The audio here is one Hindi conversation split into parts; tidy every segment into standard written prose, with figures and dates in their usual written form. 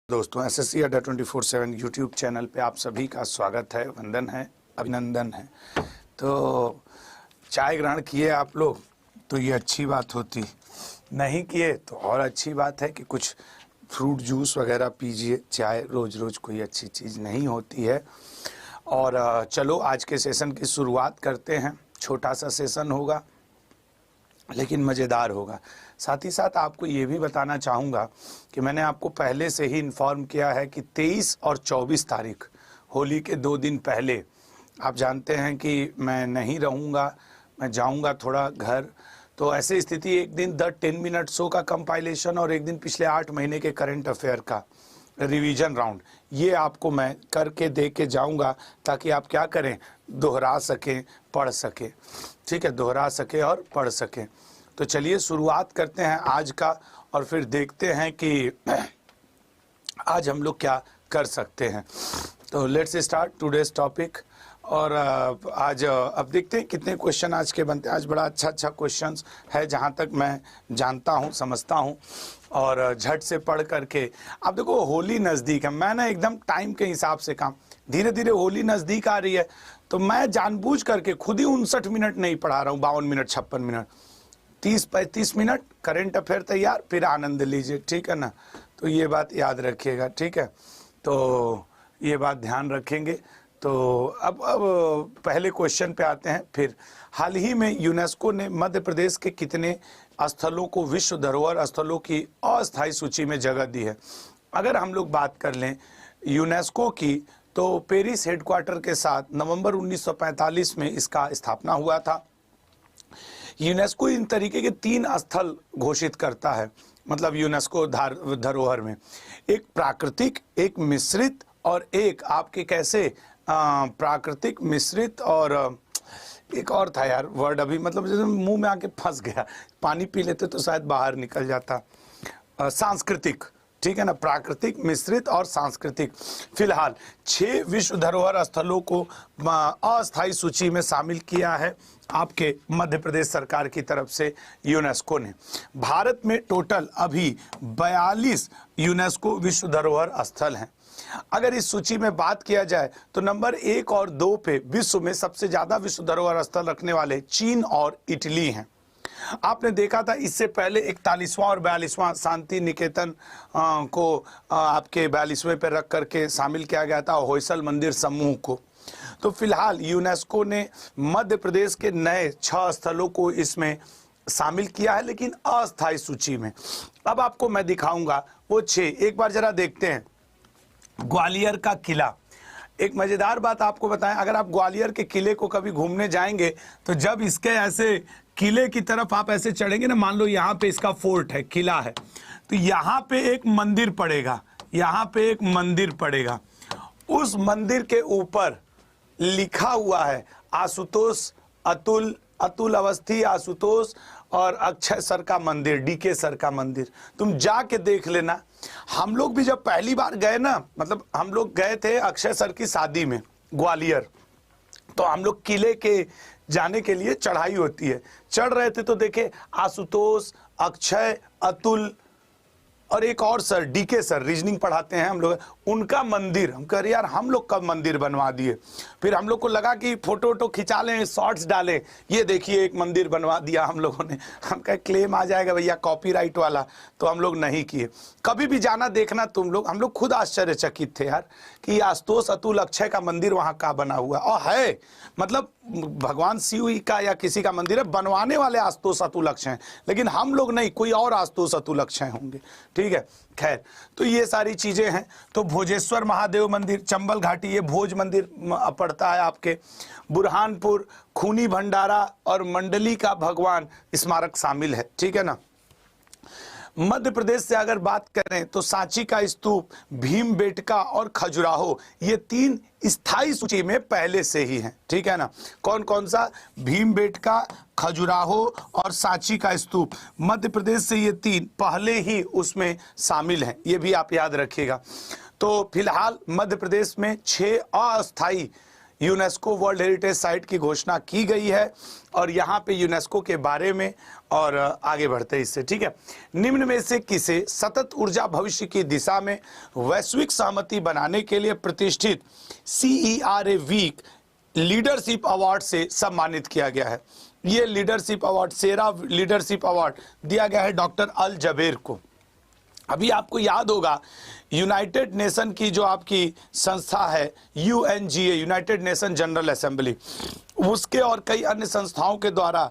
दोस्तों एसएससी अड्डा 24/7 यूट्यूब चैनल पे आप सभी का स्वागत है, वंदन है, अभिनंदन है। तो चाय ग्रहण किए आप लोग तो ये अच्छी बात होती, नहीं किए तो और अच्छी बात है कि कुछ फ्रूट जूस वगैरह पीजिए। चाय रोज़ रोज़ कोई अच्छी चीज़ नहीं होती है। और चलो आज के सेशन की शुरुआत करते हैं। छोटा सा सेशन होगा लेकिन मज़ेदार होगा। साथ ही साथ आपको ये भी बताना चाहूँगा कि मैंने आपको पहले से ही इन्फॉर्म किया है कि 23 और 24 तारीख होली के 2 दिन पहले आप जानते हैं कि मैं नहीं रहूँगा, मैं जाऊँगा थोड़ा घर। तो ऐसी स्थिति एक दिन द 10 मिनट शो का कंपाइलेशन और एक दिन पिछले 8 महीने के करंट अफेयर का रिवीजन राउंड, ये आपको मैं करके दे के जाऊँगा ताकि आप क्या करें, दोहरा सकें, पढ़ सकें। ठीक है, दोहरा सकें और पढ़ सकें। तो चलिए शुरुआत करते हैं आज का और फिर देखते हैं कि आज हम लोग क्या कर सकते हैं। तो लेट्स स्टार्ट टुडेज टॉपिक। और आज अब देखते हैं कितने क्वेश्चन आज के बनते हैं। आज बड़ा अच्छा क्वेश्चंस है जहां तक मैं जानता हूं, समझता हूं। और झट से पढ़ करके अब देखो होली नज़दीक है, मैं ना एकदम टाइम के हिसाब से काम, धीरे धीरे होली नज़दीक आ रही है तो मैं जानबूझ करके खुद ही 59 मिनट नहीं पढ़ा रहा हूँ, 52 minute 56 minute, 30-35 minute current affair तैयार, फिर आनंद लीजिए। ठीक है ना, तो ये बात याद रखिएगा। ठीक है, तो ये बात ध्यान रखेंगे। तो अब पहले क्वेश्चन पे आते हैं। फिर हाल ही में यूनेस्को ने मध्य प्रदेश के कितने स्थलों को विश्व धरोहर स्थलों की अस्थायी सूची में जगह दी है। अगर हम लोग बात कर लें यूनेस्को की, तो पेरिस हेडक्वार्टर के साथ नवंबर 1945 में इसका स्थापना हुआ था। यूनेस्को इन तरीके के 3 स्थल घोषित करता है, मतलब यूनेस्को धरोहर में एक प्राकृतिक, एक मिश्रित और एक आपके कैसे प्राकृतिक, मिश्रित और एक और था यार वर्ड, अभी मतलब जैसे मुंह में आके फंस गया, पानी पी लेते तो शायद बाहर निकल जाता। सांस्कृतिक, ठीक है ना, प्राकृतिक, मिश्रित और सांस्कृतिक। फिलहाल 6 विश्व धरोहर स्थलों को अस्थायी सूची में शामिल किया है आपके मध्य प्रदेश सरकार की तरफ से यूनेस्को ने। भारत में टोटल अभी 42 यूनेस्को विश्व धरोहर स्थल हैं। अगर इस सूची में बात किया जाए तो नंबर 1 और 2 पे विश्व में सबसे ज्यादा विश्व धरोहर स्थल रखने वाले चीन और इटली हैं। आपने देखा था इससे पहले 41वां और 42वां शांति निकेतन को आपके 42वें पे रख करके शामिल किया गया था, होयसल मंदिर समूह को। तो फिलहाल यूनेस्को ने मध्य प्रदेश के नए 6 स्थलों को इसमें शामिल किया है, लेकिन अस्थायी सूची में। अब आपको मैं दिखाऊंगा वो 6, एक बार जरा देखते हैं। ग्वालियर का किला, एक मजेदार बात आपको बताएं, अगर आप ग्वालियर के किले को कभी घूमने जाएंगे तो जब इसके ऐसे किले की तरफ आप ऐसे चढ़ेंगे ना, मान लो यहाँ पे इसका फोर्ट है, किला है, तो यहाँ पे एक मंदिर पड़ेगा, यहाँ पे एक मंदिर पड़ेगा। उस मंदिर के ऊपर लिखा हुआ है आशुतोष, अतुल अवस्थी, आशुतोष और अक्षय सर का मंदिर, डीके सर का मंदिर। तुम जाके देख लेना। हम लोग भी जब पहली बार गए ना, मतलब हम लोग गए थे अक्षय सर की शादी में ग्वालियर, तो हम लोग किले के जाने के लिए चढ़ाई होती है, चढ़ रहे थे तो देखे आशुतोष, अक्षय, अतुल और एक और सर डीके सर रीजनिंग पढ़ाते हैं हम लोग, उनका मंदिर। हम कह रहे यार हम लोग कब मंदिर बनवा दिए। फिर हम लोग को लगा कि फोटो वोटो खिंचा लें, शॉर्ट्स डालें, ये देखिए एक मंदिर बनवा दिया हम लोगों ने। हम कहे क्लेम आ जाएगा भैया कॉपीराइट वाला, तो हम लोग नहीं किए। कभी भी जाना देखना तुम लोग, हम लोग खुद आश्चर्यचकित थे यार कि आशुतोष, अतुल, अक्षय का मंदिर वहाँ का बना हुआ और है, मतलब भगवान शिव का या किसी का मंदिर है, बनवाने वाले आशुतोष, अतुल, अक्षय हैं, लेकिन हम लोग नहीं, कोई और आशुतोष, अतुल, अक्षय होंगे। ठीक है, खैर, तो ये सारी चीजें हैं। तो भोजेश्वर महादेव मंदिर, चंबल घाटी, ये भोज मंदिर पड़ता है आपके। बुरहानपुर, खूनी भंडारा और मंडली का भगवान स्मारक शामिल है। ठीक है ना। मध्य प्रदेश से अगर बात करें तो सांची का स्तूप, भीमबेटका और खजुराहो, ये 3 स्थायी सूची में पहले से ही हैं। ठीक है ना। कौन कौन सा? भीमबेटका, खजुराहो और सांची का स्तूप, मध्य प्रदेश से ये 3 पहले ही उसमें शामिल हैं, ये भी आप याद रखिएगा। तो फिलहाल मध्य प्रदेश में 6 अस्थायी यूनेस्को वर्ल्ड हेरिटेज साइट की घोषणा की गई है। और यहाँ पे यूनेस्को के बारे में और आगे बढ़ते हैं इससे, ठीक है। निम्न में से किसे सतत ऊर्जा भविष्य की दिशा में वैश्विक सहमति बनाने के लिए प्रतिष्ठित CERA वीक लीडरशिप अवार्ड से सम्मानित किया गया है? ये लीडरशिप अवार्ड, सेरा लीडरशिप अवार्ड दिया गया है डॉक्टर अल जबेर को। अभी आपको याद होगा यूनाइटेड नेशन की जो आपकी संस्था है UNGA, United nation general assembly, उसके और कई अन्य संस्थाओं के द्वारा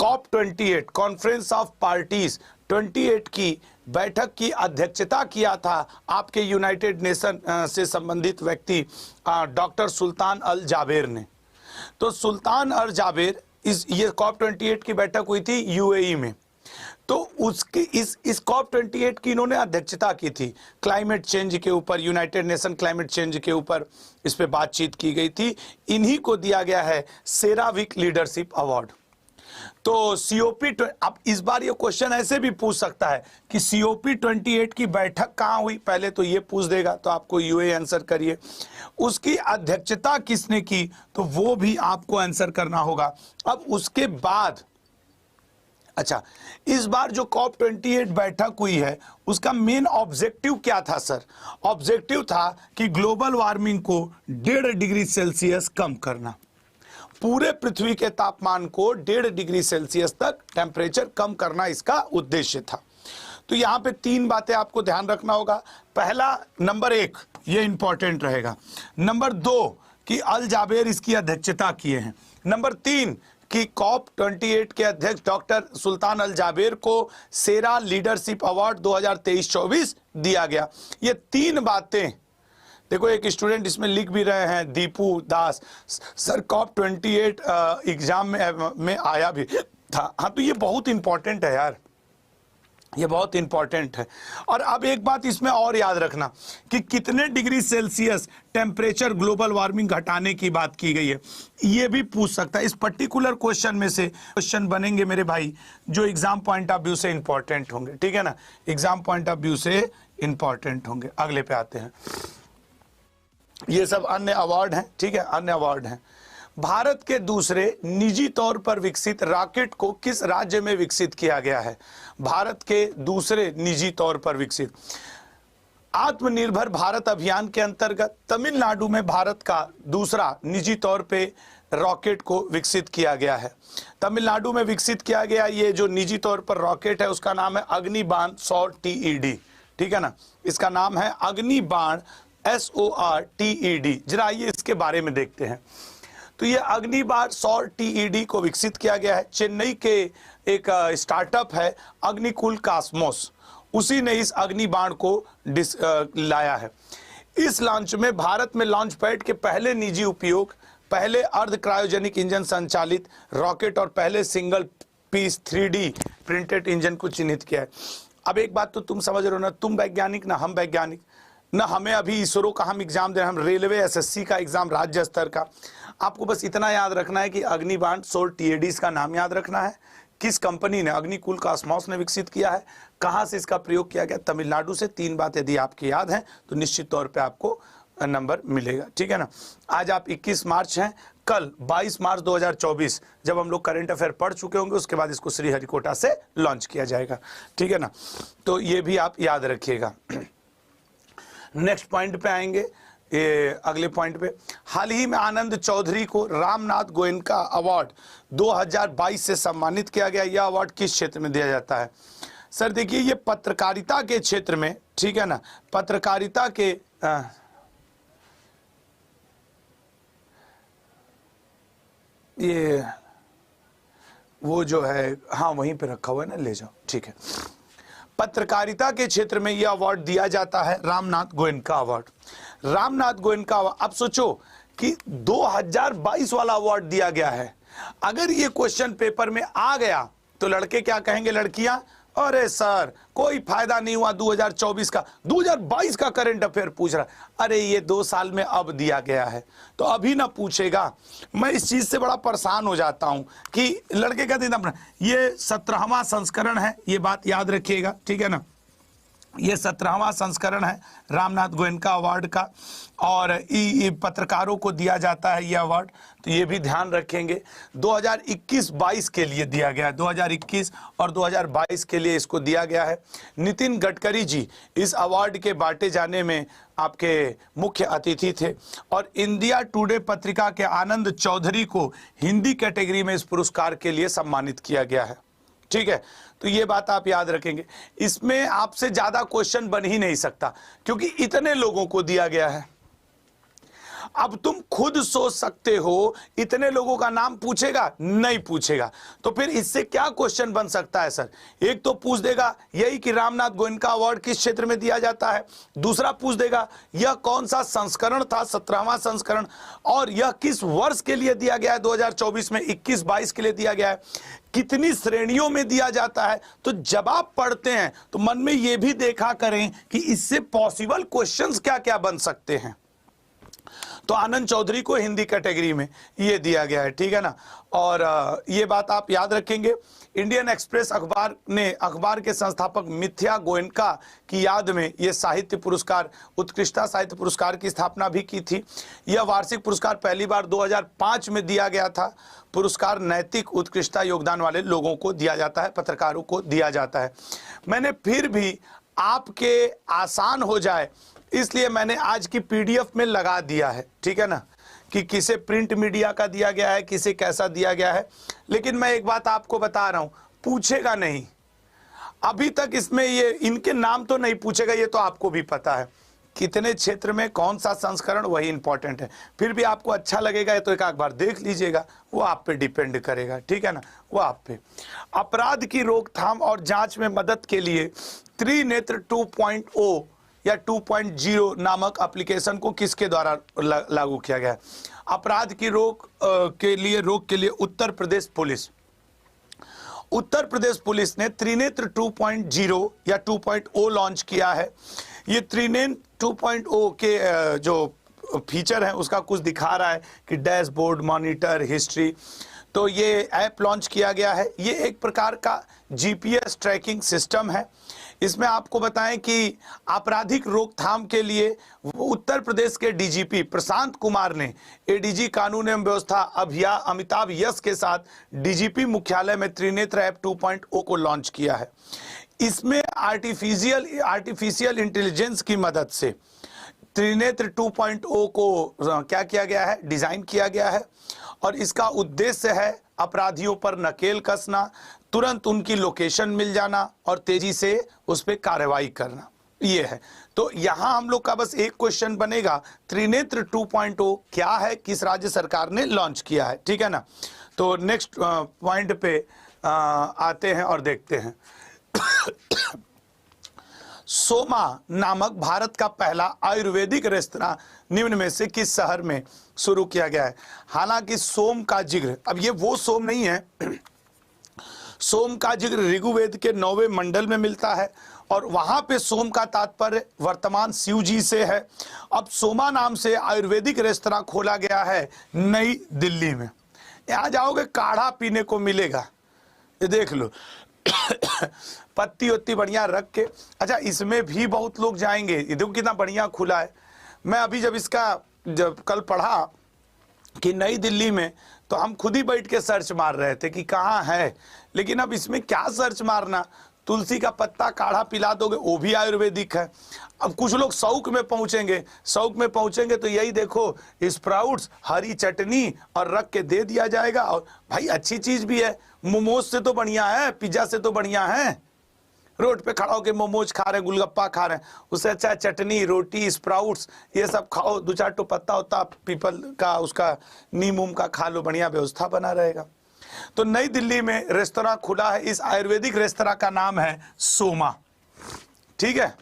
COP28 कॉन्फ्रेंस ऑफ पार्टीज 28 की बैठक की अध्यक्षता किया था आपके यूनाइटेड नेशन से संबंधित व्यक्ति डॉक्टर सुल्तान अल जाबेर ने। तो सुल्तान अल जाबेर ये COP28 की बैठक हुई थी UAE में, तो उसकी इस COP28 की इन्होंने अध्यक्षता की थी। क्लाइमेट चेंज के ऊपर, यूनाइटेड नेशन क्लाइमेट चेंज के ऊपर इस पे बातचीत की गई थी। इन्हीं को दिया गया है सेरावीक लीडरशिप अवार्ड। तो COP, अब इस बार ये क्वेश्चन ऐसे भी पूछ सकता है कि COP28 की बैठक कहाँ हुई, पहले तो ये पूछ देगा, तो आपको UA आंसर करिए। उसकी अध्यक्षता किसने की, तो वो भी आपको आंसर करना होगा। अब उसके बाद अच्छा, इस बार जो COP28 बैठक हुई है उसका मेन ऑब्जेक्टिव क्या था सर? ऑब्जेक्टिव था कि ग्लोबल वार्मिंग को 1.5 डिग्री सेल्सियस कम करना, पूरे पृथ्वी के तापमान को 1.5 डिग्री सेल्सियस तक टेम्परेचर कम करना इसका उद्देश्य था। तो यहाँ पे 3 बातें आपको ध्यान रखना होगा। पहला, नंबर 1 ये इंपॉर्टेंट रहेगा। नंबर 2 कि अल जाबेर इसकी अध्यक्षता किए हैं। नंबर 3 कि COP28 के अध्यक्ष डॉक्टर सुल्तान अल जाबेर को सेरा लीडरशिप अवार्ड 2023-24 दिया गया। ये 3 बातें देखो, एक स्टूडेंट इसमें लिख भी रहे हैं, दीपू दास, सर COP28 एग्जाम में आया भी था। हाँ, तो ये बहुत इंपॉर्टेंट है यार, ये बहुत इंपॉर्टेंट है। और अब एक बात इसमें और याद रखना कि कितने degree Celsius temperature global warming घटाने की बात की गई है, ये भी पूछ सकता है। इस पर्टिकुलर क्वेश्चन में से क्वेश्चन बनेंगे मेरे भाई जो एग्जाम पॉइंट ऑफ व्यू से इंपॉर्टेंट होंगे, ठीक है ना, एग्जाम पॉइंट ऑफ व्यू से इंपॉर्टेंट होंगे। अगले पे आते हैं, ये सब अन्य अवार्ड हैं, ठीक है, अन्य अवार्ड हैं। भारत के दूसरे निजी तौर पर विकसित रॉकेट को किस राज्य में विकसित किया गया है? भारत के दूसरे निजी तौर पर विकसित आत्मनिर्भर भारत अभियान के अंतर्गत तमिलनाडु में भारत का दूसरा निजी तौर पे रॉकेट को विकसित किया गया है। तमिलनाडु में विकसित किया गया ये जो निजी तौर पर रॉकेट है उसका नाम है अग्निबाण 100 TED, ठीक है ना, इसका नाम है अग्निबाण SORTED। जरा आइए इसके बारे में देखते हैं। तो ये अग्निबाण 100 TED को विकसित किया गया है। चेन्नई के एक स्टार्टअप है अग्निकुल कॉस्मोस, उसी ने इस अग्निबाण को लाया है। इस लॉन्च में भारत में लॉन्च पैड के पहले निजी उपयोग, पहले अर्ध क्रायोजेनिक इंजन संचालित रॉकेट और पहले single piece 3D printed engine को चिन्हित किया है। अब एक बात तो तुम समझ रहे हो ना, तुम वैज्ञानिक ना हम वैज्ञानिक, ना हमें अभी इसरो का हम एग्जाम दे रहे हैं, हम रेलवे SSC का एग्जाम राज्य स्तर का। आपको बस इतना याद रखना है कि अग्निबाण 100 TED का नाम याद रखना है, किस कंपनी ने, अग्निकुल कॉस्मोस ने विकसित किया है, कहां से इसका प्रयोग किया गया, तमिलनाडु से। 3 बात यदि आपकी याद हैं तो निश्चित तौर पे आपको नंबर मिलेगा, ठीक है ना। आज आप 21 मार्च हैं, कल 22 मार्च 2024 जब हम लोग करंट अफेयर पढ़ चुके होंगे उसके बाद इसको श्रीहरिकोटा से लॉन्च किया जाएगा, ठीक है ना। तो ये भी आप याद रखिएगा। नेक्स्ट पॉइंट पे आएंगे, ये अगले पॉइंट पे। हाल ही में आनंद चौधरी को रामनाथ गोयनका अवार्ड 2022 से सम्मानित किया गया। यह अवार्ड किस क्षेत्र में दिया जाता है? सर देखिए, ये पत्रकारिता के क्षेत्र में, ठीक है ना, पत्रकारिता के ये वो जो है, हाँ वहीं पे रखा हुआ है ना, ले जाओ, ठीक है। पत्रकारिता के क्षेत्र में यह अवार्ड दिया जाता है रामनाथ गोयनका अवार्ड। रामनाथ गोयनका अवार्ड, अब सोचो कि 2022 वाला अवार्ड दिया गया है। अगर ये क्वेश्चन पेपर में आ गया तो लड़के क्या कहेंगे, लड़कियां, अरे सर कोई फायदा नहीं हुआ 2024 का, 2022 का करंट अफेयर पूछ रहा। अरे ये 2 साल में अब दिया गया है तो अभी ना पूछेगा। मैं इस चीज से बड़ा परेशान हो जाता हूं कि लड़के कहते हैं ये 17वां संस्करण है, ये बात याद रखिएगा, ठीक है ना। ये 17वां संस्करण है रामनाथ गोयनका अवार्ड का, और पत्रकारों को दिया जाता है ये अवार्ड, तो ये भी ध्यान रखेंगे। 2021-22 के लिए दिया गया है, 2021 और 2022 के लिए इसको दिया गया है। नितिन गडकरी जी इस अवार्ड के बांटे जाने में आपके मुख्य अतिथि थे, और इंडिया टुडे पत्रिका के आनंद चौधरी को हिंदी कैटेगरी में इस पुरस्कार के लिए सम्मानित किया गया है। ठीक है, तो ये बात आप याद रखेंगे। इसमें आपसे ज्यादा क्वेश्चन बन ही नहीं सकता क्योंकि इतने लोगों को दिया गया है। अब तुम खुद सोच सकते हो इतने लोगों का नाम पूछेगा नहीं पूछेगा, तो फिर इससे क्या क्वेश्चन बन सकता है सर? एक तो पूछ देगा यही कि रामनाथ गोयनका अवार्ड किस क्षेत्र में दिया जाता है, दूसरा पूछ देगा यह कौन सा संस्करण था, 17वां संस्करण, और यह किस वर्ष के लिए दिया गया है, 2024 में 21-22 के लिए दिया गया है, कितनी श्रेणियों में दिया जाता है। तो जब आप पढ़ते हैं तो मन में यह भी देखा करें कि इससे पॉसिबल क्वेश्चंस क्या क्या बन सकते हैं। तो आनंद चौधरी को हिंदी कैटेगरी में ये दिया गया है, ठीक है ना। और ये बात आप याद रखेंगे। इंडियन एक्सप्रेस अखबार ने अखबार के संस्थापक मिथ्या गोयनका की याद में ये साहित्य पुरस्कार, उत्कृष्टता साहित्य पुरस्कार की स्थापना भी की थी। यह वार्षिक पुरस्कार पहली बार 2005 में दिया गया था। पुरस्कार नैतिक उत्कृष्टता योगदान वाले लोगों को दिया जाता है, पत्रकारों को दिया जाता है। मैंने फिर भी आपके आसान हो जाए इसलिए मैंने आज की पीडीएफ में लगा दिया है, ठीक है ना, कि किसे प्रिंट मीडिया का दिया गया है, किसे कैसा दिया गया है। लेकिन मैं एक बात आपको बता रहा हूं, पूछेगा नहीं अभी तक इसमें, ये इनके नाम तो नहीं पूछेगा, ये तो आपको भी पता है। कितने क्षेत्र में कौन सा संस्करण वही इंपॉर्टेंट है। फिर भी आपको अच्छा लगेगा तो एक आध बार देख लीजिएगा, वो आप पे डिपेंड करेगा, ठीक है ना, वो आप पे। अपराध की रोकथाम और जांच में मदद के लिए त्रिनेत्र 2.0 या 2.0 नामक एप्लीकेशन को किसके द्वारा लागू किया गया है? अपराध की रोक के लिए उत्तर प्रदेश पुलिस ने त्रिनेत्र 2.0 या 2.0 लॉन्च किया है। ये त्रिनेत्र 2.0 के जो फीचर है उसका कुछ दिखा रहा है कि डैशबोर्ड, मॉनिटर, हिस्ट्री। तो ये ऐप लॉन्च किया गया है। ये एक प्रकार का जीपीएस ट्रैकिंग सिस्टम है। इसमें आपको बताएं कि आपराधिक रोकथाम के लिए उत्तर प्रदेश के डीजीपी प्रशांत कुमार ने एडीजी कानून एवं व्यवस्था अमिताभ यश के साथ डीजीपी मुख्यालय में त्रिनेत्र ऐप 2.0 को लॉन्च किया है। इसमें आर्टिफिशियल इंटेलिजेंस की मदद से त्रिनेत्र 2.0 को क्या किया गया है, डिजाइन किया गया है, और इसका उद्देश्य है अपराधियों पर नकेल कसना, तुरंत उनकी लोकेशन मिल जाना और तेजी से उस पर कार्रवाई करना, ये है। तो यहां हम लोग का बस एक क्वेश्चन बनेगा, त्रिनेत्र 2.0 क्या है, किस राज्य सरकार ने लॉन्च किया है, ठीक है ना। तो नेक्स्ट पॉइंट पे आते हैं और देखते हैं। सोमा नामक भारत का पहला आयुर्वेदिक रेस्तरां निम्न में से किस शहर में शुरू किया गया है? हालांकि सोम का जिक्र, अब ये वो सोम नहीं है, सोम का जिक्र ऋग्वेद के 9वें मंडल में मिलता है और वहां पे सोम का तात्पर्य वर्तमान शिव जी से है। अब सोमा नाम से आयुर्वेदिक रेस्तरां खोला गया है नई दिल्ली में। यहाँ जाओगे काढ़ा पीने को मिलेगा, ये देख लो पत्ती उत्ती बढ़िया रख के। अच्छा, इसमें भी बहुत लोग जाएंगे, ये देखो कितना बढ़िया खुला है। मैं अभी जब कल पढ़ा कि नई दिल्ली में, तो हम खुद ही बैठ के सर्च मार रहे थे कि कहाँ है। लेकिन अब इसमें क्या सर्च मारना, तुलसी का पत्ता काढ़ा पिला दोगे, वो भी आयुर्वेदिक है। अब कुछ लोग शौक में पहुंचेंगे तो यही देखो स्प्राउट्स, हरी चटनी और रख के दे दिया जाएगा। और भाई अच्छी चीज भी है, मोमोज से तो बढ़िया है, पिज्जा से तो बढ़िया है। रोड पे खड़ा होके मोमोज खा रहे हैं, गुलगप्पा खा रहे हैं, उससे अच्छा चटनी, रोटी, स्प्राउट्स ये सब खाओ, 2-4 टो पत्ता होता पीपल का, उसका नीम उम का खा लो, बढ़िया व्यवस्था बना रहेगा। तो नई दिल्ली में रेस्तरां खुला है, इस आयुर्वेदिक रेस्तरां का नाम है सोमा, ठीक है।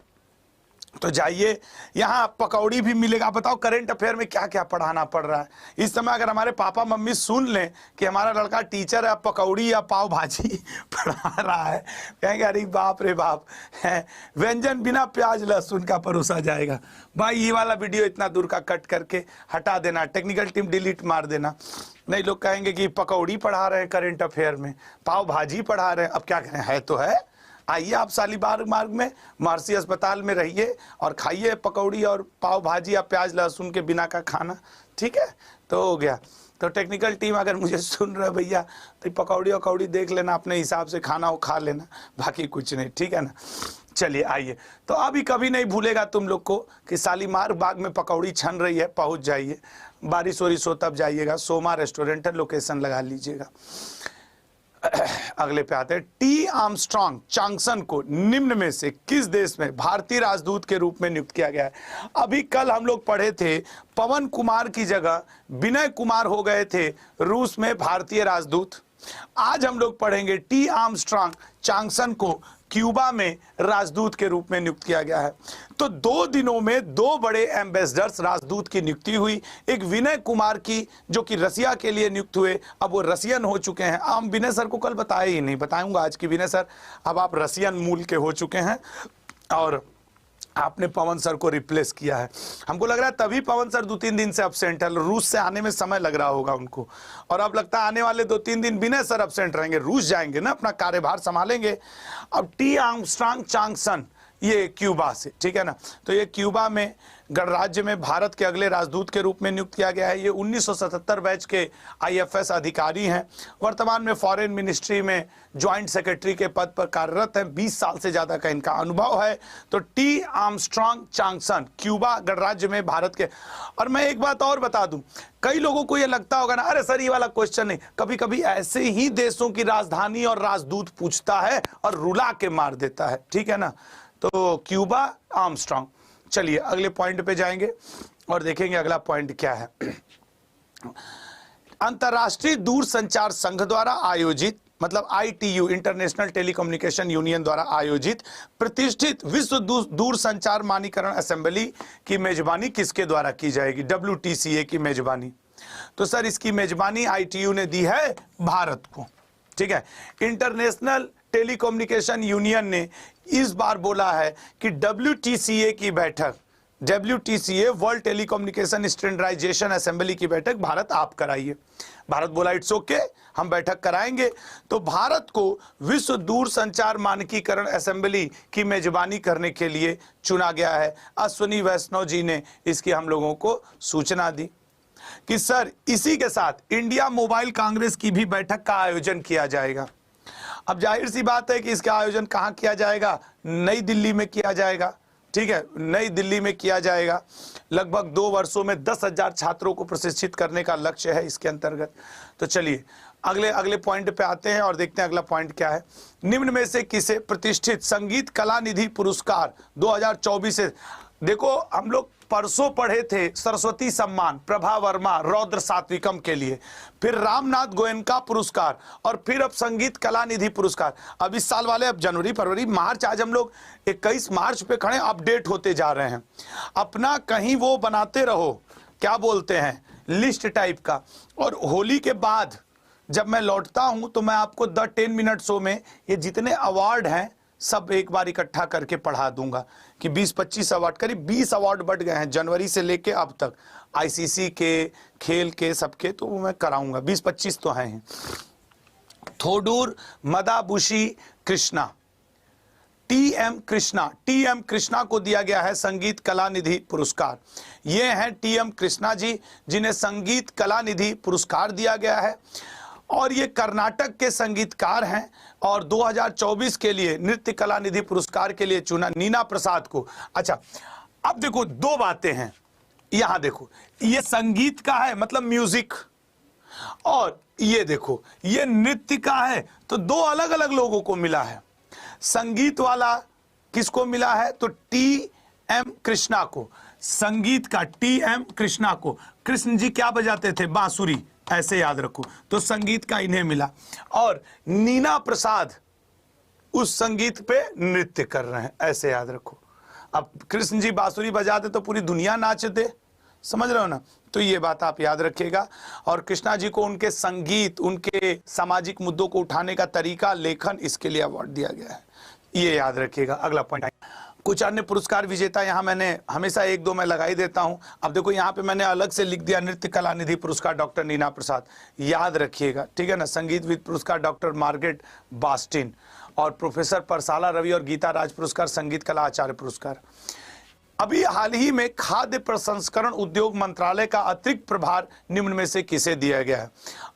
तो जाइए, यहाँ पकौड़ी भी मिलेगा। बताओ करंट अफेयर में क्या क्या पढ़ाना पड़ रहा है इस समय। अगर हमारे पापा मम्मी सुन लें कि हमारा लड़का टीचर है, पकौड़ी या पाव भाजी पढ़ा रहा है, कहेंगे अरे बाप रे बाप, है व्यंजन बिना प्याज लहसुन का परोसा जाएगा। भाई ये वाला वीडियो इतना दूर का कट करके हटा देना, टेक्निकल टीम डिलीट मार देना। नहीं, लोग कहेंगे कि पकौड़ी पढ़ा रहे हैं करंट अफेयर में, पाव भाजी पढ़ा रहे हैं। अब क्या करें, है तो है, आइए आप शालीमार मार्ग में महर्षि अस्पताल में रहिए और खाइए पकौड़ी और पाव भाजी या प्याज लहसुन के बिना का खाना, ठीक है। तो हो गया। तो टेक्निकल टीम अगर मुझे सुन रहा है भैया, तो पकौड़ी वकौड़ी देख लेना, अपने हिसाब से खाना वो खा लेना, बाकी कुछ नहीं, ठीक है ना। चलिए आइए, तो अभी कभी नहीं भूलेगा तुम लोग को कि शालीमार बाग में पकौड़ी छन रही है, पहुंच जाइए। बारिश वारिश हो तब जाइएगा। सोमा रेस्टोरेंट है, लोकेशन लगा लीजिएगा। अगले पे आते हैं। टी आर्मस्ट्रांग चांगसन को निम्न में से किस देश में भारतीय राजदूत के रूप में नियुक्त किया गया है? अभी कल हम लोग पढ़े थे, पवन कुमार की जगह विनय कुमार हो गए थे रूस में भारतीय राजदूत। आज हम लोग पढ़ेंगे टी आर्मस्ट्रांग चांगसन को क्यूबा में राजदूत के रूप में नियुक्त किया गया है। तो 2 दिनों में 2 बड़े एम्बेसडर्स राजदूत की नियुक्ति हुई। एक विनय कुमार की, जो कि रसिया के लिए नियुक्त हुए, अब वो रसियन हो चुके हैं। हम विनय सर को कल बताए ही नहीं, बताऊंगा आज की विनय सर, अब आप रसियन मूल के हो चुके हैं और आपने पवन सर को रिप्लेस किया है। हमको लग रहा है तभी पवन सर 2-3 दिन से अब्सेंट है, रूस से आने में समय लग रहा होगा उनको, और अब लगता है आने वाले 2-3 दिन विनय सर अब्सेंट रहेंगे, रूस जाएंगे ना, अपना कार्यभार संभालेंगे। अब टी आर्मस्ट्रांग चांगसन ये क्यूबा से, ठीक है ना। तो ये क्यूबा में गणराज्य में भारत के अगले राजदूत के रूप में नियुक्त किया गया है। ये 1977 बैच के आईएफएस अधिकारी हैं। वर्तमान में फॉरेन मिनिस्ट्री में ज्वाइंट सेक्रेटरी के पद पर कार्यरत हैं। 20 साल से ज्यादा का इनका अनुभव है। तो टी आर्मस्ट्रांग चांगसन क्यूबा गणराज्य में भारत के। और मैं एक बात और बता दूं, कई लोगों को ये लगता होगा ना, अरे सर ये वाला क्वेश्चन नहीं, कभी कभी ऐसे ही देशों की राजधानी और राजदूत पूछता है और रुला के मार देता है, ठीक है ना। तो क्यूबा आर्मस्ट्रांग। चलिए अगले पॉइंट पे जाएंगे और देखेंगे अगला पॉइंट क्या है। अंतर्राष्ट्रीय दूरसंचार संघ द्वारा आयोजित, मतलब ITU इंटरनेशनल टेलीकम्युनिकेशन यूनियन द्वारा आयोजित प्रतिष्ठित विश्व दूरसंचार मानकीकरण असेंबली की मेजबानी किसके द्वारा की जाएगी? WTCA की मेजबानी। तो सर इसकी मेजबानी ITU ने दी है भारत को, ठीक है। इंटरनेशनल टेलीकम्युनिकेशन यूनियन ने इस बार बोला है कि WTCA की बैठक, WTCA world telecommunication standardization assembly की बैठक भारत आप कराइए। भारत बोला इट्स ओके, हम बैठक कराएंगे। तो भारत को विश्व दूरसंचार मानकीकरण असेंबली की मेजबानी करने के लिए चुना गया है। अश्विनी वैष्णव जी ने इसकी हम लोगों को सूचना दी कि सर इसी के साथ इंडिया मोबाइल कांग्रेस की भी बैठक का आयोजन किया जाएगा। अब जाहिर सी बात है कि इसका आयोजन कहां किया जाएगा? नई दिल्ली में किया जाएगा, ठीक है, नई दिल्ली में किया जाएगा। लगभग 2 वर्षों में 10,000 छात्रों को प्रशिक्षित करने का लक्ष्य है इसके अंतर्गत। तो चलिए अगले पॉइंट पे आते हैं और देखते हैं अगला पॉइंट क्या है। निम्न में से किसे प्रतिष्ठित संगीत कला निधि पुरस्कार 2024 से, देखो हम लोग परसों पढ़े थे सरस्वती सम्मान प्रभा वर्मा रौद्र सात्विकम के लिए, फिर रामनाथ गोयनका पुरस्कार, और फिर अब संगीत कला निधि पुरस्कार। अब इस साल वाले अब जनवरी फरवरी मार्च, आज हम लोग 21 मार्च पे खड़े, अपडेट होते जा रहे हैं। अपना कहीं वो बनाते रहो, क्या बोलते हैं, लिस्ट टाइप का। और होली के बाद जब मैं लौटता हूं तो मैं आपको द 10 मिनट शो में ये जितने अवार्ड हैं सब एक बार इकट्ठा करके पढ़ा दूंगा कि 20-25 अवार्ड, करीब 20 अवार्ड बढ़ गए हैं जनवरी से लेके अब तक, ICC के, खेल के, सबके, तो वो मैं कराऊंगा। 20-25 तो हैं। थोडूर मदाबुशी कृष्णा, TM कृष्णा को दिया गया है संगीत कला निधि पुरस्कार। ये हैं TM कृष्णा जी, जिन्हें संगीत कला निधि पुरस्कार दिया गया है, और ये कर्नाटक के संगीतकार हैं। और 2024 के लिए नृत्य कला निधि पुरस्कार के लिए चुना नीना प्रसाद को। अच्छा, अब देखो 2 बातें हैं यहां, देखो ये संगीत का है, मतलब म्यूजिक, और ये देखो ये नृत्य का है। तो 2 अलग अलग लोगों को मिला है। संगीत वाला किसको मिला है? तो TM कृष्णा को, संगीत का TM कृष्णा को। कृष्ण जी क्या बजाते थे? बांसुरी, ऐसे याद रखो। तो संगीत का इन्हें मिला, और नीना प्रसाद उस संगीत पे नृत्य कर रहे हैं, ऐसे याद रखो। अब कृष्ण जी बांसुरी बजाते तो पूरी दुनिया नाचते, समझ रहे हो ना। तो ये बात आप याद रखिएगा। और कृष्णा जी को उनके संगीत, उनके सामाजिक मुद्दों को उठाने का तरीका, लेखन, इसके लिए अवार्ड दिया गया है, ये याद रखिएगा। अगला पॉइंट, कुछ अन्य पुरस्कार विजेता, यहाँ मैंने हमेशा 1-2 मैं लगा ही देता हूँ। अब देखो यहाँ पे मैंने अलग से लिख दिया नृत्य कला निधि पुरस्कार डॉक्टर नीना प्रसाद, याद रखिएगा, ठीक है ना। संगीत विद पुरस्कार डॉक्टर मार्गरेट बास्टिन, और प्रोफेसर परसाला रवि और गीता राज पुरस्कार संगीत कला आचार्य पुरस्कार। अभी हाल ही में खाद्य प्रसंस्करण उद्योग मंत्रालय का अतिरिक्त प्रभार निम्न में से किसे दिया गया है?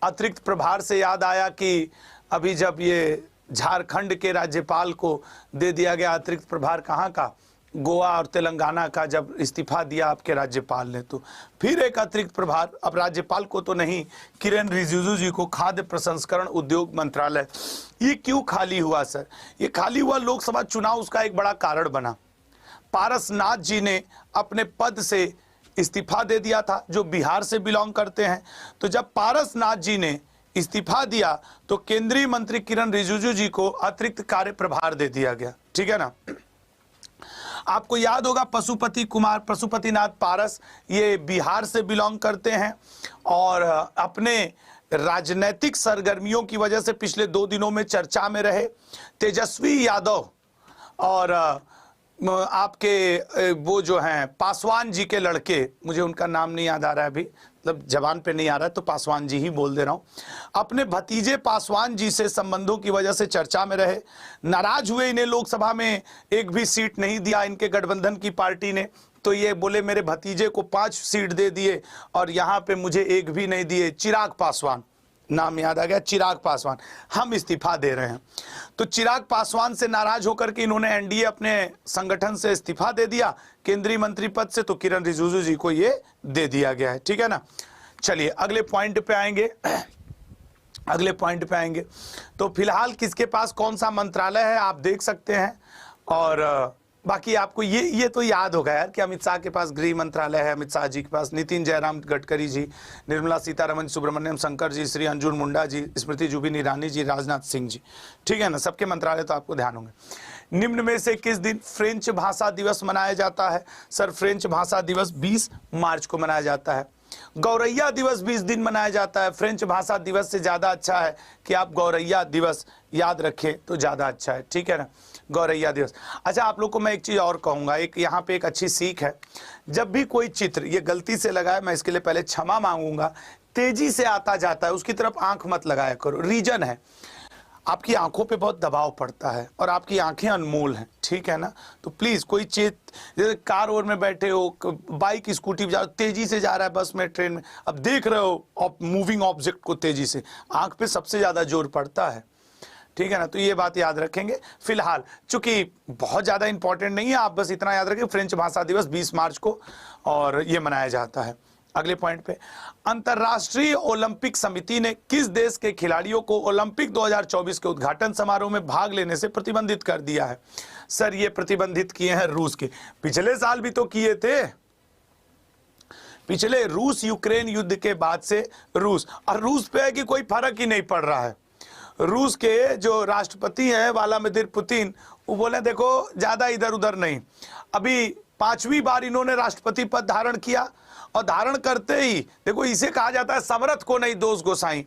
अतिरिक्त प्रभार से याद आया कि अभी जब ये झारखंड के राज्यपाल को दे दिया गया अतिरिक्त प्रभार, कहाँ का, गोवा और तेलंगाना का, जब इस्तीफा दिया आपके राज्यपाल ने, तो फिर एक अतिरिक्त प्रभार अब राज्यपाल को तो नहीं, किरेन रिजिजू जी को खाद्य प्रसंस्करण उद्योग मंत्रालय। ये क्यों खाली हुआ सर? ये खाली हुआ लोकसभा चुनाव उसका एक बड़ा कारण बना। पारसनाथ जी ने अपने पद से इस्तीफा दे दिया था, जो बिहार से बिलोंग करते हैं। तो जब पारसनाथ जी ने इस्तीफा दिया तो केंद्रीय मंत्री किरेन रिजिजू जी को अतिरिक्त कार्य प्रभार दे दिया गया, ठीक है ना। आपको याद होगा पशुपतिनाथ पारस, ये बिहार से बिलोंग करते हैं और अपने राजनीतिक सरगर्मियों की वजह से पिछले 2 दिनों में चर्चा में रहे। तेजस्वी यादव और आपके वो जो हैं पासवान जी के लड़के, मुझे उनका नाम नहीं याद आ रहा है अभी, मतलब जबान पे नहीं आ रहा है तो पासवान जी ही बोल दे रहा हूँ, अपने भतीजे पासवान जी से संबंधों की वजह से चर्चा में रहे। नाराज हुए, इन्हें लोकसभा में एक भी सीट नहीं दिया इनके गठबंधन की पार्टी ने, तो ये बोले मेरे भतीजे को 5 सीट दे दिए और यहाँ पे मुझे एक भी नहीं दिए। चिराग पासवान, नाम याद आ गया, चिराग पासवान, हम इस्तीफा दे रहे हैं। तो चिराग पासवान से नाराज होकर के इन्होंने एनडीए अपने संगठन से इस्तीफा दे दिया केंद्रीय मंत्री पद से, तो किरेन रिजिजू जी को ये दे दिया गया है, ठीक है ना। चलिए अगले पॉइंट पे आएंगे। अगले पॉइंट पे आएंगे तो फिलहाल किसके पास कौन सा मंत्रालय है आप देख सकते हैं। और बाकी आपको ये तो याद होगा यार कि अमित शाह के पास गृह मंत्रालय है, अमित शाह जी के पास नितिन जयराम गडकरी जी, निर्मला सीतारमण, सुब्रमण्यम शंकर जी, श्री अंजुन मुंडा जी, स्मृति जुबिन ईरानी जी, राजनाथ सिंह जी, ठीक है ना। सबके मंत्रालय तो आपको ध्यान होंगे। निम्न में से किस दिन फ्रेंच भाषा दिवस मनाया जाता है? सर फ्रेंच भाषा दिवस 20 मार्च को मनाया जाता है। गौरैया दिवस 20 दिन मनाया जाता है। फ्रेंच भाषा दिवस से ज्यादा अच्छा है कि आप गौरैया दिवस याद रखें तो ज्यादा अच्छा है, ठीक है ना, गौरैया दिवस। अच्छा आप लोग को मैं एक चीज और कहूंगा, एक यहाँ पे एक अच्छी सीख है, जब भी कोई चित्र ये गलती से लगाए, मैं इसके लिए पहले क्षमा मांगूंगा, तेजी से आता जाता है उसकी तरफ आंख मत लगाया करो। रीजन है आपकी आंखों पे बहुत दबाव पड़ता है और आपकी आंखें अनमोल हैं, ठीक है ना। तो प्लीज कोई चीज, जैसे कार और में बैठे हो, बाइक स्कूटी पे जाओ, तेजी से जा रहा है बस में, ट्रेन में, अब देख रहे हो मूविंग ऑब्जेक्ट को तेजी से, आंख पे सबसे ज्यादा जोर पड़ता है, ठीक है ना। तो ये बात याद रखेंगे। फिलहाल चूंकि बहुत ज्यादा इंपॉर्टेंट नहीं है, आप बस इतना याद रखें फ्रेंच भाषा दिवस 20 मार्च को और ये मनाया जाता है। अगले पॉइंट पे, अंतर्राष्ट्रीय ओलंपिक समिति ने किस देश के खिलाड़ियों को ओलंपिक 2024 के उद्घाटन समारोह में भाग लेने से प्रतिबंधित कर दिया है? सर ये प्रतिबंधित किए हैं रूस के, पिछले साल भी तो किए थे। पिछले रूस यूक्रेन युद्ध के बाद से रूस, और रूस पे है कि कोई फर्क ही नहीं पड़ रहा है। रूस के जो राष्ट्रपति हैं व्लादिमीर पुतिन, वो बोले देखो ज्यादा इधर उधर नहीं। अभी 5वीं बार इन्होंने राष्ट्रपति पद धारण किया और धारण करते ही देखो, इसे कहा जाता है समर्थ को नहीं दोष गोसाई।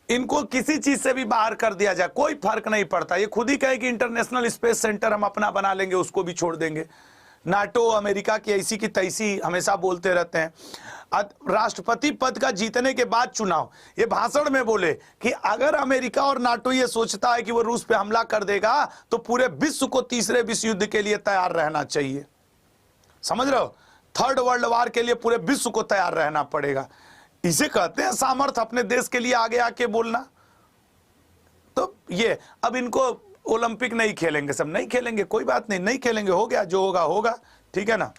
इनको किसी चीज से भी बाहर कर दिया जाए कोई फर्क नहीं पड़ता। ये खुद ही कहे कि इंटरनेशनल स्पेस सेंटर हम अपना बना लेंगे, उसको भी छोड़ देंगे। नाटो अमेरिका की ऐसी की तैसी हमेशा बोलते रहते हैं। राष्ट्रपति पद का जीतने के बाद चुनाव, ये भाषण में बोले कि अगर अमेरिका और नाटो ये सोचता है कि वो रूस पे हमला कर देगा तो पूरे विश्व को तीसरे विश्व युद्ध के लिए तैयार रहना चाहिए। समझ रहे हो, 3rd वर्ल्ड वार के लिए पूरे विश्व को तैयार रहना पड़ेगा। इसे कहते हैं सामर्थ्य, अपने देश के लिए आगे आके बोलना। तो ये अब इनको ओलंपिक नहीं खेलेंगे, सब नहीं खेलेंगे, कोई बात नहीं, नहीं खेलेंगे, हो गया जो होगा होगा, ठीक है ना।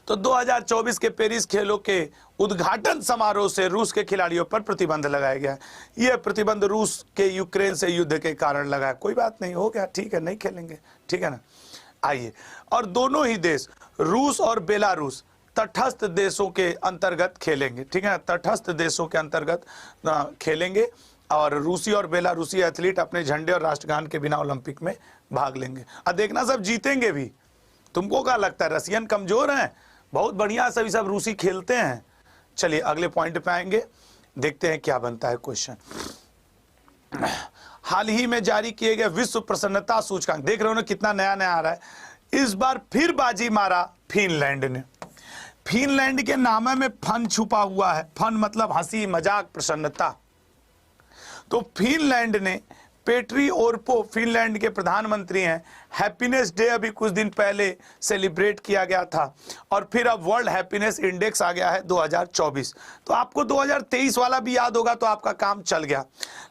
तो 2024 के पेरिस खेलों के उद्घाटन समारोह से रूस के खिलाड़ियों पर प्रतिबंध लगाया गया है। यह प्रतिबंध रूस के यूक्रेन से युद्ध के कारण लगा, कोई बात नहीं, हो गया, ठीक है, नहीं खेलेंगे, ठीक है ना। आइए, और दोनों ही देश रूस और बेलारूस तटस्थ देशों के अंतर्गत खेलेंगे, ठीक है ना, तटस्थ देशों के अंतर्गत खेलेंगे और रूसी और बेलारूसी एथलीट अपने झंडे और राष्ट्रगान के बिना ओलंपिक में भाग लेंगे। अब देखना सब जीतेंगे भी। तुमको क्या लगता है रसियन कमजोर हैं? बहुत बढ़िया सब रूसी खेलते हैं। चलिए अगले पॉइंट पे आएंगे, देखते हैं क्या बनता है क्वेश्चन। हाल ही में जारी किए गए विश्व प्रसन्नता सूचकांक, देख रहे हो ना कितना नया नया आ रहा है। इस बार फिर बाजी मारा फिनलैंड ने। फिनलैंड के नाम में फन छुपा हुआ है, फन मतलब हंसी मजाक प्रसन्नता। तो फिनलैंड ने पेट्री ओर्पो फिनलैंड के प्रधानमंत्री हैं। हैप्पीनेस डे अभी कुछ दिन पहले सेलिब्रेट किया गया था और फिर अब वर्ल्ड हैप्पीनेस इंडेक्स आ गया है 2024। तो आपको 2023 वाला भी याद होगा तो आपका काम चल गया।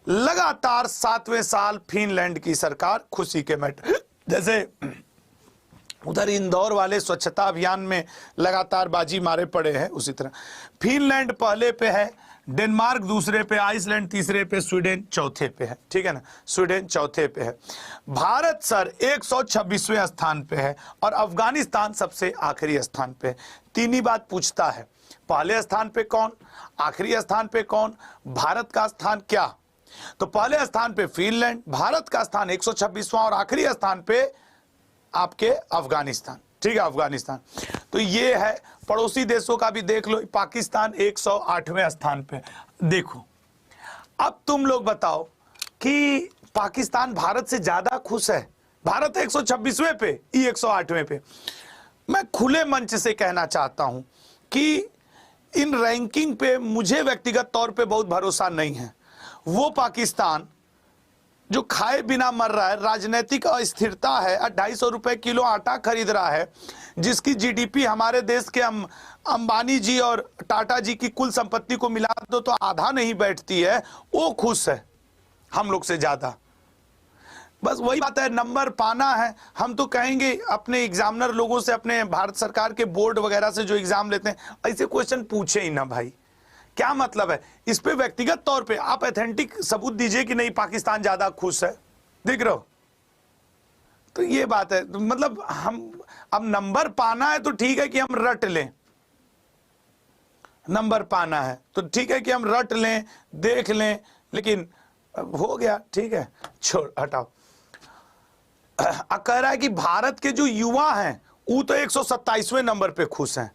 लगातार 7वें साल फिनलैंड की सरकार खुशी के मैटर, जैसे उधर इंदौर वाले स्वच्छता अभियान में लगातार बाजी मारे पड़े हैं, उसी तरह फिनलैंड पहले पे है, डेनमार्क दूसरे पे, आइसलैंड तीसरे पे, स्वीडन चौथे पे है। ठीक है ना, स्वीडन चौथे पे है। भारत सर 126वें स्थान पे है और अफगानिस्तान सबसे आखिरी स्थान पे है। तीन ही बात पूछता है, पहले स्थान पे कौन, आखिरी स्थान पे कौन, भारत का स्थान क्या। तो पहले स्थान पे फिनलैंड, भारत का स्थान 126वां और आखिरी स्थान पे आपके अफगानिस्तान। ठीक है, अफगानिस्तान। तो ये है, पड़ोसी देशों का भी देख लो, पाकिस्तान 108वें स्थान पे। देखो अब तुम लोग बताओ कि पाकिस्तान भारत से ज्यादा खुश है, भारत 126वें पे, ये 108वें पे। मैं खुले मंच से कहना चाहता हूं कि इन रैंकिंग पे मुझे व्यक्तिगत तौर पे बहुत भरोसा नहीं है। वो पाकिस्तान जो खाए बिना मर रहा है, राजनीतिक अस्थिरता है, 250 रुपए किलो आटा खरीद रहा है, जिसकी जीडीपी हमारे देश के अंबानी जी और टाटा जी की कुल संपत्ति को मिला दो तो आधा नहीं बैठती है, वो खुश है हम लोग से ज्यादा। बस वही बात है, नंबर पाना है। हम तो कहेंगे अपने एग्जामिनर लोगों से, अपने भारत सरकार के बोर्ड वगैरह से जो एग्जाम लेते हैं, ऐसे क्वेश्चन पूछे ही ना भाई। क्या मतलब है, इस पे व्यक्तिगत तौर पे आप ऑथेंटिक सबूत दीजिए कि नहीं पाकिस्तान ज्यादा खुश है, दिख रहा हो। तो ये बात है, मतलब हम अब नंबर पाना है तो ठीक है कि हम रट लें, नंबर पाना है तो ठीक है कि हम रट लें, देख लें, लेकिन हो गया, ठीक है, छोड़ हटाओ। कह रहा है कि भारत के जो युवा हैं वो तो 127वें नंबर पे खुश हैं।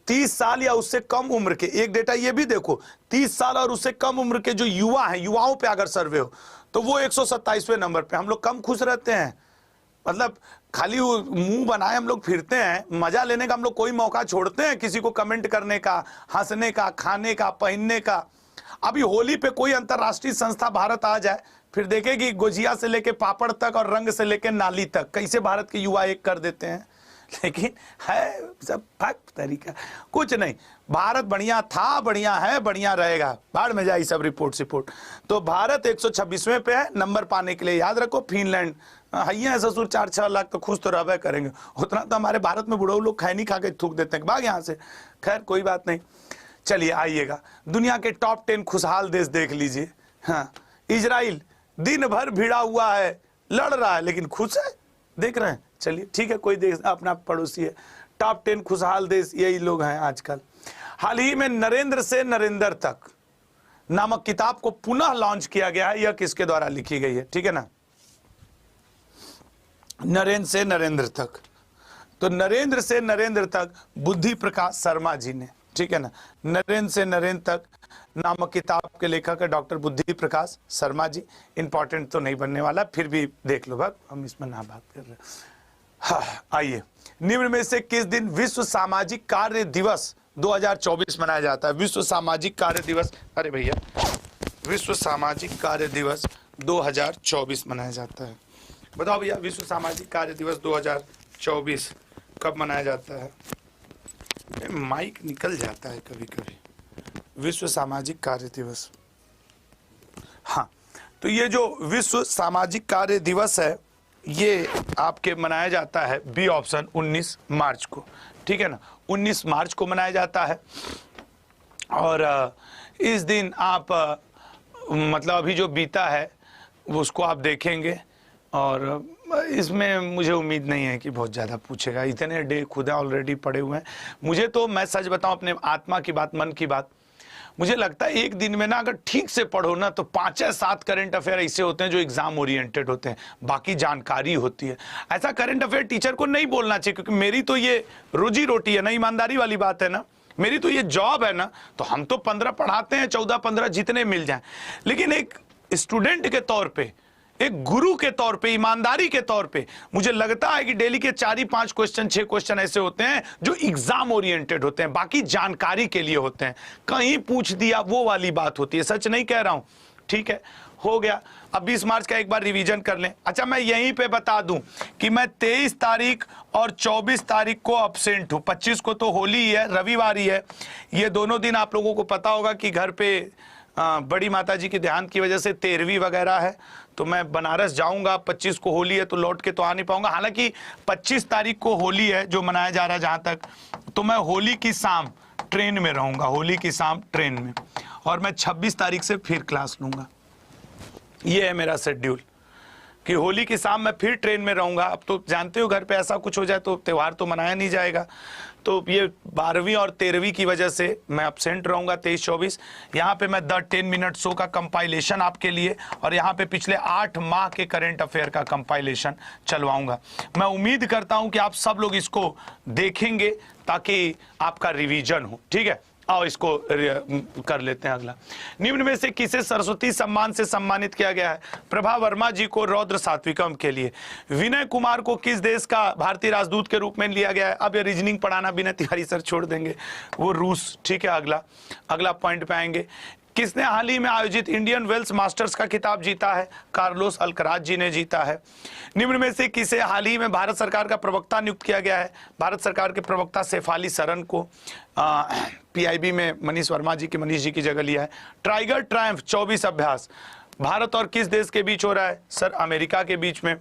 30 साल या उससे कम उम्र के, एक डेटा ये भी देखो, 30 साल और उससे कम उम्र के जो युवा हैं, युवाओं पे अगर सर्वे हो तो वो 127वें नंबर पे। हम लोग कम खुश रहते हैं, मतलब खाली मुंह बनाए हम लोग फिरते हैं, मजा लेने का हम लोग कोई मौका छोड़ते हैं किसी को कमेंट करने का, हंसने का, खाने का, पहनने का। अभी होली पे कोई अंतरराष्ट्रीय संस्था भारत आ जाए, फिर देखेगी गुजिया से लेके पापड़ तक और रंग से लेके नाली तक कैसे भारत के युवा एक कर देते हैं। लेकिन है सब फक तरीका, कुछ नहीं। भारत बढ़िया था, बढ़िया है, बढ़िया रहेगा, बाढ़ में जाए सब रिपोर्ट। तो भारत 126वें पे है। नंबर पाने के लिए याद रखो फिनलैंड है ससुर 4-6 लाख तो खुश तो रहबे करेंगे, उतना तो हमारे भारत में बुढ़ऊ लोग खैनी खा के थूक देते हैं भाग यहाँ से। खैर कोई बात नहीं, चलिए आइएगा दुनिया के टॉप 10 खुशहाल देश देख लीजिए। हाँ, इजराइल दिन भर भिड़ा हुआ है, लड़ रहा है, लेकिन खुश है, देख रहे हैं। चलिए ठीक है, कोई देश अपना पड़ोसी है। टॉप 10 खुशहाल देश यही लोग हैं आजकल। हाल ही में नरेंद्र से नरेंद्र तक नामक किताब को पुनः लॉन्च किया गया है। यह किसके द्वारा लिखी गई है, ठीक है ना, नरेंद्र से नरेंद्र तक। तो नरेंद्र से नरेंद्र तक बुद्धि प्रकाश शर्मा जी ने, ठीक है ना, नरेंद्र से नरेंद्र तक नामक किताब के लेखक है डॉक्टर बुद्धि प्रकाश शर्मा जी। इंपॉर्टेंट तो नहीं बनने वाला, फिर भी देख लो भाग, हम इसमें ना बात कर रहे। हाँ, आइए, निम्न में से किस दिन विश्व सामाजिक कार्य दिवस 2024 मनाया जाता है? विश्व सामाजिक कार्य दिवस, अरे भैया, विश्व सामाजिक कार्य दिवस 2024 मनाया जाता है। बताओ भैया, विश्व सामाजिक कार्य दिवस 2024 कब मनाया जाता है? माइक निकल जाता है कभी कभी। विश्व सामाजिक कार्य दिवस, हाँ, तो ये जो विश्व सामाजिक कार्य दिवस है ये आपके मनाया जाता है बी ऑप्शन 19 मार्च को, ठीक है ना, 19 मार्च को मनाया जाता है। और इस दिन आप मतलब अभी जो बीता है उसको आप देखेंगे और इसमें मुझे उम्मीद नहीं है कि बहुत ज़्यादा पूछेगा, इतने डे खुदा ऑलरेडी पड़े हुए हैं। मुझे तो, मैं सच बताऊं अपने आत्मा की बात, मन की बात, मुझे लगता है एक दिन में ना अगर ठीक से पढ़ो ना तो 5 या 7 करंट अफेयर ऐसे होते हैं जो एग्जाम ओरिएंटेड होते हैं, बाकी जानकारी होती है। ऐसा करंट अफेयर टीचर को नहीं बोलना चाहिए, क्योंकि मेरी तो ये रोजी रोटी है ना, ईमानदारी वाली बात है ना, मेरी तो ये जॉब है ना, तो हम तो 15 पढ़ाते हैं, 14-15 जितने मिल जाएं। लेकिन एक स्टूडेंट के तौर पे, एक गुरु के तौर पे, ईमानदारी के तौर पे मुझे लगता है कि डेली के 4-5 क्वेश्चन, 6 क्वेश्चन ऐसे होते हैं जो एग्जाम ओरिएंटेड होते हैं, बाकी जानकारी के लिए होते हैं। कहीं पूछ दिया वो वाली बात होती है, सच नहीं कह रहा हूं, ठीक है, हो गया। अब 20 मार्च का एक बार रिवीजन कर लें। अच्छा, मैं यहीं पे बता दूं कि मैं 23 तारीख और 24 तारीख को अब्सेंट हूं। 25 को तो होली है, रविवार ही है। ये दोनों दिन आप लोगों को पता होगा कि घर पे बड़ी माता जी के देहांत की वजह से 13वीं वगैरह है, तो मैं बनारस जाऊंगा। 25 को होली है तो लौट के तो आ नहीं पाऊंगा। हालांकि 25 तारीख को होली है जो मनाया जा रहा है जहां तक, तो मैं होली की शाम ट्रेन में रहूंगा, होली की शाम ट्रेन में, और मैं 26 तारीख से फिर क्लास लूंगा। ये है मेरा शेड्यूल कि होली की शाम मैं फिर ट्रेन में रहूंगा। अब तो जानते हो घर पे ऐसा कुछ हो जाए तो त्यौहार तो मनाया नहीं जाएगा, तो ये 12वीं और 13वीं की वजह से मैं अब्सेंट रहूंगा 23-24। यहाँ पे मैं द 10 मिनट शो का कंपाइलेशन आपके लिए, और यहाँ पे पिछले 8 माह के करंट अफेयर का कंपाइलेशन चलवाऊंगा। मैं उम्मीद करता हूं कि आप सब लोग इसको देखेंगे ताकि आपका रिवीजन हो। ठीक है, आओ इसको कर लेते हैं। अगला, निम्न में से किसे सरस्वती सम्मान से सम्मानित किया गया है? प्रभा वर्मा जी को रौद्र सात्विकम के लिए। विनय कुमार को किस देश का भारतीय राजदूत के रूप में लिया गया है? अब ये रीजनिंग पढ़ाना विनय तिवारी सर छोड़ देंगे, वो रूस। ठीक है, अगला पॉइंट पे आएंगे। किसने हाल ही में आयोजित इंडियन वेल्स मास्टर्स का खिताब जीता है? कार्लोस अल्कराज जी ने जीता है। निम्न में से किसे हाल ही में भारत सरकार का प्रवक्ता नियुक्त किया गया है? भारत सरकार के प्रवक्ता शेफाली सरन को पीआईबी में मनीष वर्मा जी की जगह लिया है। टाइगर ट्रायम्फ 24 अभ्यास भारत और किस देश के बीच हो रहा है? सर, अमेरिका के बीच में।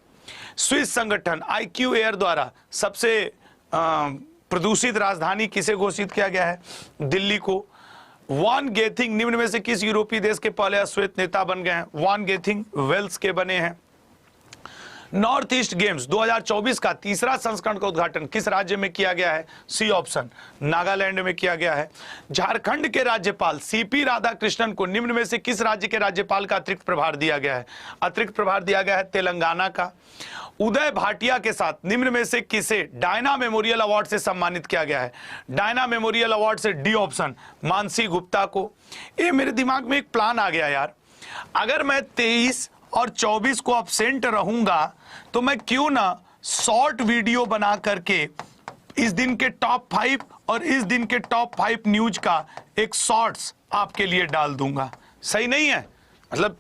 स्विस संगठन IQ एयर द्वारा सबसे प्रदूषित राजधानी किसे घोषित किया गया है? दिल्ली को। वान गेथिंग निम्न में से किस यूरोपीय देश के पहले अश्वेत नेता बन गए हैं? वान गेथिंग वेल्स के बने हैं। नॉर्थ ईस्ट गेम्स 2024 का तीसरा संस्करण का उद्घाटन किस राज्य में किया गया है? सी ऑप्शन, नागालैंड में किया गया है। झारखंड के राज्यपाल CP राधाकृष्णन को निम्न में से किस राज्य के राज्यपाल का अतिरिक्त प्रभार दिया गया है? अतिरिक्त प्रभार दिया गया है तेलंगाना का। उदय भाटिया के साथ निम्न में से किसे डायना मेमोरियल अवार्ड से सम्मानित किया गया है? डायना मेमोरियल अवार्ड से डी ऑप्शन, मानसी गुप्ता को। ये मेरे दिमाग में एक प्लान आ गया यार, अगर मैं 23 और 24 को अब्सेंट रहूंगा तो मैं क्यों ना शॉर्ट वीडियो बना करके इस दिन के टॉप 5 और इस दिन के टॉप 5 न्यूज का एक शॉर्ट्स आपके लिए डाल दूंगा। सही नहीं है? मतलब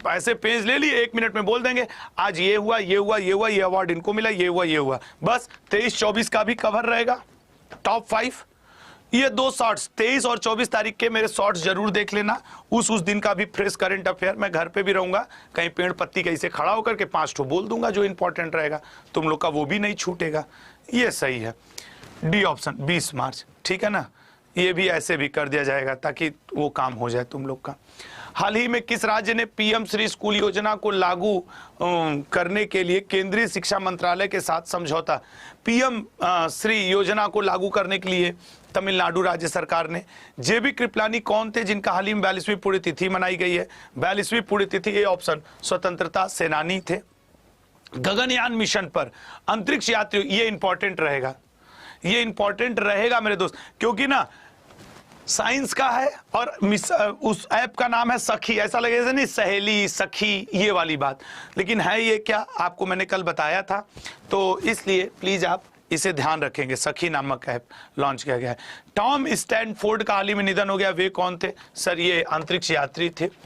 ऐसे पेज ले लिए, 1 मिनट में बोल देंगे आज ये हुआ, ये हुआ, ये हुआ, ये अवार्ड इनको मिला, ये हुआ, ये हुआ। बस 23-24 का भी कवर रहेगा, टॉप 5। ये 2 शॉर्ट्स 23 और 24 तारीख के मेरे शॉर्ट्स जरूर देख लेना। उस दिन का भी फ्रेश करंट अफेयर। मैं घर पे भी रहूंगा, कहीं पेड़ पत्ती कहीं से खड़ा होकर के 5 ठो बोल दूंगा जो इंपॉर्टेंट रहेगा, तुम लोग का वो भी नहीं छूटेगा। ये सही है, डी ऑप्शन 20 मार्च। ठीक है ना, ये भी ऐसे भी कर दिया जाएगा ताकि वो काम हो जाए तुम लोग का। हाल ही में किस राज्य ने PM श्री स्कूल योजना को लागू करने के लिए केंद्रीय शिक्षा मंत्रालय के साथ समझौता? PM श्री योजना को लागू करने के लिए तमिलनाडु राज्य सरकार ने। JB कृपलानी कौन थे जिनका हाल ही में 42वीं पुण्यतिथि मनाई गई है? 42वीं पुण्यतिथि, ए ऑप्शन, स्वतंत्रता सेनानी थे। गगनयान मिशन पर अंतरिक्ष यात्री, ये इंपॉर्टेंट रहेगा, ये इंपॉर्टेंट रहेगा मेरे दोस्त, क्योंकि ना साइंस का है और उस ऐप का नाम है सखी। ऐसा लगेगा नहीं सहेली, सखी, ये वाली बात, लेकिन है ये क्या, आपको मैंने कल बताया था, तो इसलिए प्लीज आप इसे ध्यान रखेंगे। सखी नामक ऐप लॉन्च किया गया है। टॉम स्टैनफोर्ड का हाल ही में निधन हो गया, वे कौन थे? सर, ये अंतरिक्ष यात्री थे।